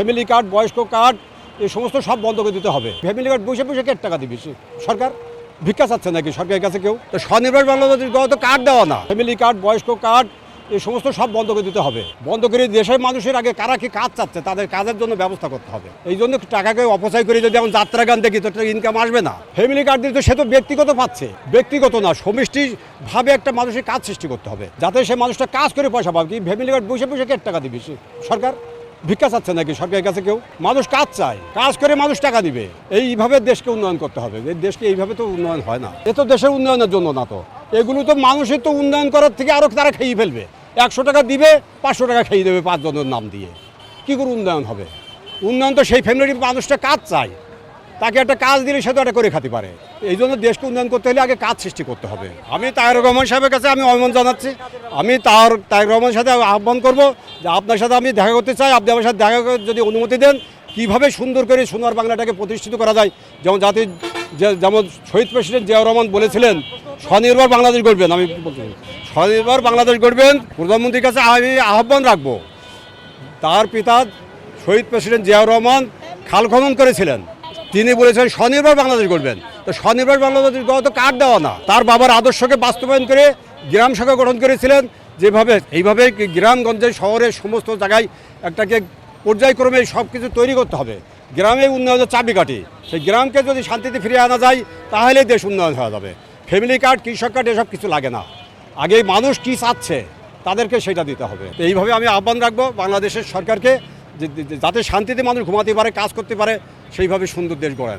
Family card, বয়স্ক card এই সমস্ত সব বন্ধ করে দিতে হবে। ফ্যামিলি কার্ড বসে বসে কে টাকা দিবে সরকার? ভিক্ষা চাচ্ছে নাকি সরকারের কাছে কেউ? তো স্বনির্ভর বাংলাদেশের তো কার্ড দেওয়া না। ফ্যামিলি কার্ড, বয়স্ক কার্ড এই সমস্ত সব বন্ধ করে দিতে হবে। বন্ধ করে দেশের মানুষের আগে কারা কি কাজ চাচ্ছে তাদের কাজের জন্য ব্যবস্থা করতে হবে। এই জন্য টাকাকে অপচয় করে যদি এখন যাত্রা গান দেখি তো ইনকাম আসবে না। ফ্যামিলি কার্ড দিয়ে তো সে তো ব্যক্তিগত পাচ্ছে, ব্যক্তিগত না, সমষ্টিভাবে একটা মানুষের কাজ সৃষ্টি করতে হবে যাতে সে মানুষটা কাজ করে পয়সা পাবে। কি ফ্যামিলি কার্ড বসে বসে কে টাকা দিবে সরকার? ভিক্ষা চাচ্ছে নাকি সরকারের কাছে কেউ? মানুষ কাজ চায়, কাজ করে মানুষ টাকা দিবে। এইভাবে দেশকে উন্নয়ন করতে হবে। এই দেশকে এইভাবে তো উন্নয়ন হয় না। এ তো দেশের উন্নয়নের জন্য না, তো এগুলো তো মানুষের তো উন্নয়ন করার থেকে আরও তারা খেয়ে ফেলবে। 100 টাকা দিবে, 500 টাকা খেয়ে দেবে 5 জনের নাম দিয়ে। কী করে উন্নয়ন হবে? উন্নয়ন তো সেই ফ্যামিলির মানুষটা কাজ চায়, তাকে একটা কাজ দিলে সে তো একটা করে খেতে পারে। এই জন্য দেশকে উন্নয়ন করতে হলে আগে কাজ সৃষ্টি করতে হবে। আমি তারেক রহমান সাহেবের কাছে আমি আহ্বান জানাচ্ছি। আমি তারেক রহমানের সাথে আহ্বান করব যে আপনার সাথে আমি দেখা করতে চাই। আপনি আমার সাথে দেখা করে যদি অনুমতি দেন, কীভাবে সুন্দর করে সোনার বাংলাটাকে প্রতিষ্ঠিত করা যায়। যেমন শহীদ প্রেসিডেন্ট জিয়াউর রহমান বলেছিলেন স্বনির্ভর বাংলাদেশ গড়বেন। আমি বলতে স্বনির্ভর বাংলাদেশ গড়বেন। প্রধানমন্ত্রীর কাছে আমি আহ্বান রাখবো। তার পিতা শহীদ প্রেসিডেন্ট জিয়াউর রহমান খাল খনন করেছিলেন, তিনি বলেছেন স্বনির্ভর বাংলাদেশ গড়বেন। তো স্বনির্ভর বাংলাদেশ গড়া তো কার্ড দেওয়া না। তার বাবার আদর্শকে বাস্তবায়ন করে গ্রাম শাখা গঠন করেছিলেন। এইভাবে গ্রামগঞ্জে শহরের সমস্ত জায়গায় একটাকে পর্যায়ক্রমে সব কিছু তৈরি করতে হবে। গ্রামে উন্নয়নের চাবিকাঠি। সেই গ্রামকে যদি শান্তিতে ফিরিয়ে আনা যায় তাহলে দেশ উন্নয়ন হয়ে যাবে। ফ্যামিলি কার্ড, কৃষক কার্ড এসব কিছু লাগে না। আগে মানুষ কী চাচ্ছে তাদেরকে সেটা দিতে হবে। তো এইভাবে আমি আহ্বান রাখবো বাংলাদেশের সরকারকে যাতে শান্তিতে মানুষ ঘুমাতে পারে, কাজ করতে পারে, সেইভাবে সুন্দর দেশ গড়েন।